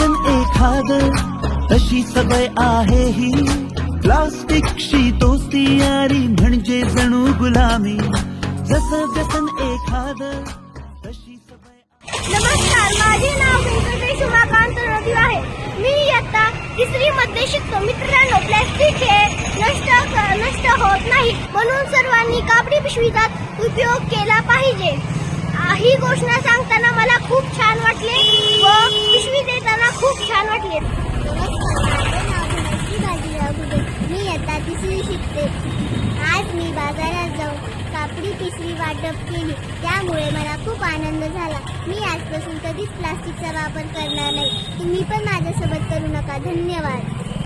व्यसन एखाद तशी सवय आहे ही प्लास्टिकशी दोस्ती यारी म्हणजे जणू गुलामी जसं व्यसन एखाद तशी सवय नमस्कार, माझे नाव व्यंकटेश उमाकांत रवी आहे. मी इयत्ता तिसरी मध्ये शिकतो. मित्रांनो, प्लॅस्टिक हे नष्ट होत नाही, म्हणून सर्वांनी कापडी पिशवीचा उपयोग केला पाहिजे. ही घोषणा सांगताना मला खूप छान वाटले व पिशवी देताना खूप छान वाटले. मी इयत्ता तिसरी शिकते. आज मी बाजारात जाऊन कापडी पिशवी वाटप केली, त्यामुळे मला खूप आनंद झाला. मी आजपासून कधीच प्लास्टिकचा वापर करणार नाही. तुम्ही पण माझ्यासोबत करू नका. धन्यवाद.